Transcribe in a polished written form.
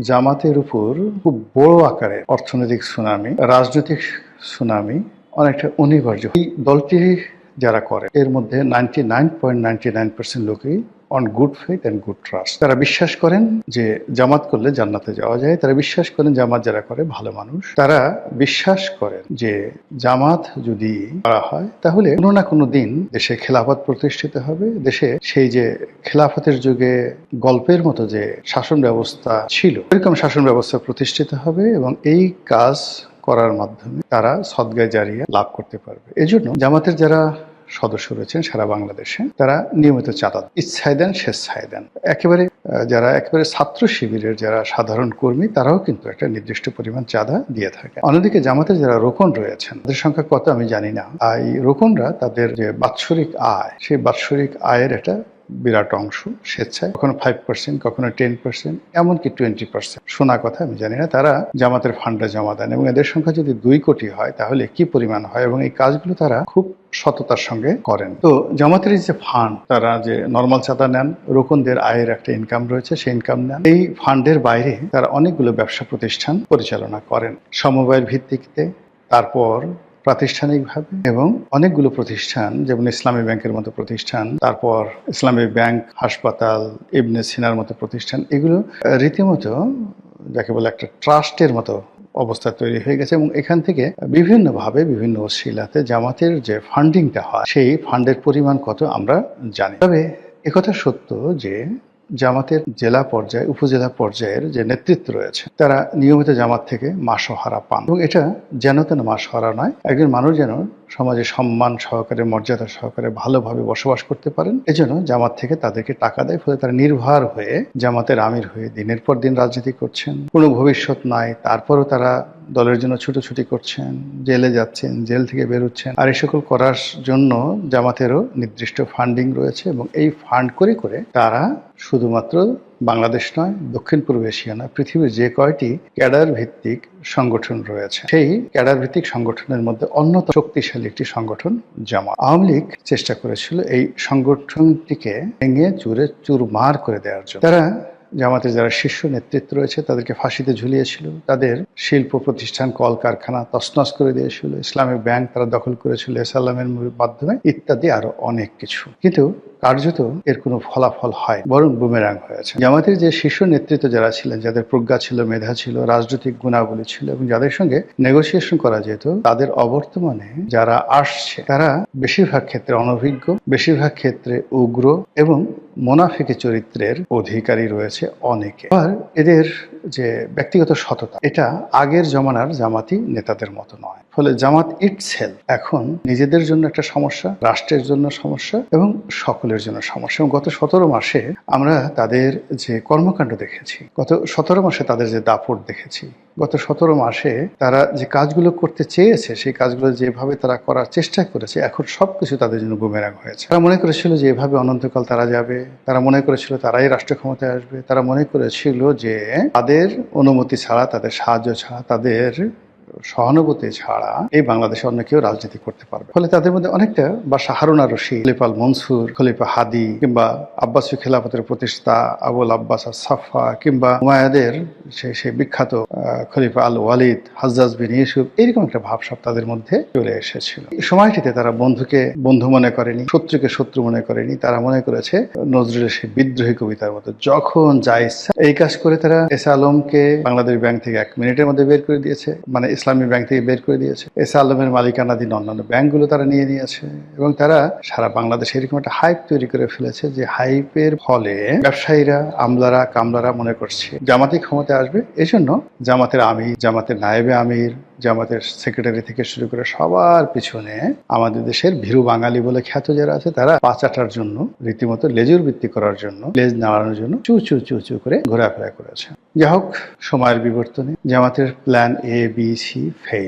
জামাতের উপর খুব বড় আকারের অর্থনৈতিক সুনামি, রাজনৈতিক সুনামি অনেকটা অনিবার্য। এই দলটি যারা করে এর মধ্যে 99.99% লোকই on good faith and good trust. তারা বিশ্বাস করেন যে জামাত করলে জান্নাতে যাওয়া যায়। তারা বিশ্বাস করেন জামাত যারা করে ভালো মানুষ। তারা বিশ্বাস করেন যে জামাত যদি করা হয় তাহলে কোনো না কোনো দিন দেশে খেলাফত প্রতিষ্ঠিত হবে। দেশে সেই যে খেলাফতের যুগে গল্পের মতো যে শাসন ব্যবস্থা ছিল এরকম শাসন ব্যবস্থা প্রতিষ্ঠিত হবে এবং এই কাজ করার মাধ্যমে তারা সদগায়ে জারিয়া লাভ করতে পারবে। এজন্য জামাতের যারা সদস্য রয়েছেন সারা বাংলাদেশে তারা নিয়মিত চাঁদা ইচ্ছায় দেন, স্বেচ্ছায় দেন। যারা একেবারে ছাত্র শিবিরের যারা সাধারণ কর্মী তারাও কিন্তু একটা নির্দিষ্ট পরিমাণ চাঁদা দিয়ে থাকে। অন্যদিকে জামাতের যারা রোকন রয়েছেন তাদের সংখ্যা কত আমি জানি না। এই রোকনরা তাদের যে বাৎসরিক আয় সেই বাৎসরিক আয়ের একটা বিরাট অংশ স্বেচ্ছায়, কখনো 5%, কখনো 10%, এমনকি 20% শোনা কথা আমি জানি না, তারা জামাতের ফান্ডে জমা দেন। এবং এদের সংখ্যা যদি 2 কোটি হয় তাহলে কি পরিমাণ হয়, এবং এই কাজগুলো তারা খুব সততার সঙ্গে করেন। তো জামাতের যে ফান্ড, তারা যে নর্মাল চাঁদা নেন, রোকনদের আয়ের একটা ইনকাম রয়েছে, সেই ইনকাম নেন। এই ফান্ডের বাইরে তারা অনেকগুলো ব্যবসা প্রতিষ্ঠান পরিচালনা করেন সমবায়ের ভিত্তিতে, তারপর প্রাতিষ্ঠানিকভাবে, এবং অনেকগুলো প্রতিষ্ঠান যেমন ইসলামী ব্যাংকের মতো প্রতিষ্ঠান, তারপর ইসলামী ব্যাংক, হাসপাতাল, ইবনে সিনার মতো প্রতিষ্ঠান, এগুলো রীতিমতো যাকে বলে একটা ট্রাস্টের মতো অবস্থা তৈরি হয়ে গেছে। এবং এখান থেকে বিভিন্নভাবে বিভিন্ন ওসিলাতে জামাতের যে ফান্ডিংটা হয় সেই ফান্ডের পরিমাণ কত আমরা জানি। তবে একথা সত্য যে জামাতের জেলা পর্যায়ে, উপজেলা পর্যায়ের যে নেতৃত্ব রয়েছে তারা নিয়মিত জামাত থেকে মাসোহারা পান, এবং এটা যেন তেন মাসোহারা নয়। একজন মানুষ যেন সমাজে সম্মান সহকারে, মর্যাদা সহকারে ভালোভাবে বসবাস করতে পারেন, এজন্য জামাত থেকে তাদেরকে টাকা দেয়। ফলে তারা নির্ভর হয়ে জামাতের আমির হয়ে দিনের পর দিন রাজনীতি করছেন, কোনো ভবিষ্যৎ নাই, তারপরও তারা দলের জন্য ছুটোছুটি করছেন, জেলে যাচ্ছেন, জেল থেকে বেরোচ্ছেন। আর এই সকল করার জন্য জামাতেরও নির্দিষ্ট ফান্ডিং রয়েছে, এবং এই ফান্ড করে করে তারা শুধুমাত্র বাংলাদেশ নয়, দক্ষিণ পূর্ব এশিয়া নয়, পৃথিবীর যে কয়টি ক্যাডার ভিত্তিক সংগঠন রয়েছে সেই ক্যাডার ভিত্তিক সংগঠনের মধ্যে অন্যতম শক্তিশালী একটি সংগঠন জামাত। আওয়ামী লীগ চেষ্টা করেছিল এই সংগঠনটিকে ভেঙে চুরে চুরমার করে দেওয়ার জন্য। তারা জামাতের যারা শীর্ষ নেতৃত্ব রয়েছে তাদেরকে ফাঁসিতে ঝুলিয়েছিল, তাদের শিল্প প্রতিষ্ঠান, কলকারখানা তছনছ করে দিয়েছিল, ইসলামী ব্যাংক তারা দখল করেছিল এসালামের মাধ্যমে, ইত্যাদি আরো অনেক কিছু। কিন্তু কার্যত এর কোনো ফলাফল হয় বরং বুমেরাং হয়েছে। জামাতের যে শীর্ষ নেতৃত্ব যারা ছিলেন, যাদের প্রজ্ঞা ছিল, মেধা ছিল, রাজনৈতিক গুণাবলী ছিল, এবং যাদের সঙ্গে নেগোসিয়েশন করা যেত, তাদের অবর্তমানে যারা আসছে তারা বেশিরভাগ ক্ষেত্রে অনভিজ্ঞ, বেশিরভাগ ক্ষেত্রে উগ্র এবং মোনাফিকি চরিত্রের অধিকারী রয়েছে অনেকে। আর এদের যে ব্যক্তিগত সততা, এটা আগের জমানার জামাতি নেতাদের মতো নয়। ফলে জামাত ইটসেলফ এখন নিজেদের জন্য একটা সমস্যা, রাষ্ট্রের জন্য সমস্যা, এবং সকলের জন্য সমস্যা। এবং গত 17 মাসে আমরা তাদের যে কর্মকাণ্ড দেখেছি, গত 17 মাসে তাদের যে দাপট দেখেছি, গত 17 মাসে তারা যে কাজগুলো করতে চেয়েছে সেই কাজগুলো যেভাবে তারা করার চেষ্টা করেছে, এখন সবকিছু তাদের জন্য বুমেরাং হয়েছে। তারা মনে করেছিল যে এভাবে অনন্তকাল তারা যাবে, তারা মনে করেছিল তারাই রাষ্ট্র ক্ষমতায় আসবে, তারা মনে করেছিল যে তাদের অনুমতি ছাড়া, তাদের সাহায্য ছাড়া, তাদের সহানুভূতি ছাড়া এই বাংলাদেশে অন্য কেউ রাজনীতি করতে পারবে। ফলে তাদের মধ্যে অনেকটা বাদশা হারুন আর রশিদ, খলিফা আল মনসুর, খলিফা হাদি, কিংবা আব্বাসী খেলাফতের প্রতিষ্ঠাতা আবুল আব্বাস আস-সাফা, কিংবা উমাইয়াদের সেই বিখ্যাত খলিফা আল ওয়ালিদ, হাজ্জাজ বিন ইউসুফ, এরকম একটা ভাবসাব তাদের মধ্যে চলে এসেছিল। এই সময়টিতে তারা বন্ধুকে বন্ধু মনে করেনি, শত্রুকে শত্রু মনে করেনি। তারা মনে করেছে নজরুলের সেই বিদ্রোহী কবিতার মতো, যখন যা ইচ্ছা এই কাজ করে তারা এসা আলমকে বাংলাদেশ ব্যাংক থেকে 1 মিনিটের মধ্যে বের করে দিয়েছে, মানে ইসলামী ব্যাংক থেকে বের করে দিয়েছে। এসা আলমের মালিকানাধীন অন্যান্য ব্যাংকগুলো তারা নিয়ে নিয়েছে, এবং তারা সারা বাংলাদেশে এরকম একটা হাইপ তৈরি করে ফেলেছে যে হাইপের ফলে ব্যবসায়ীরা, আমলারা, কামলারা মনে করছে জামাতি ক্ষমতায় আসবে। এজন্য জামাতের আমির, জামাতের নায়েবে আমির, জামাতের সেক্রেটারি থেকে শুরু করে সবার পিছনে আমাদের দেশের ভীরু বাঙালি বলে খ্যাত যারা আছে তারা পাচাটার জন্য, রীতিমতো লেজুর বৃত্তি করার জন্য, লেজ নাড়ানোর জন্য চু চু চু চু করে ঘোরাফেরা করেছে। যাই হোক, সময়ের বিবর্তনে জামাতের plan A, B, C fail.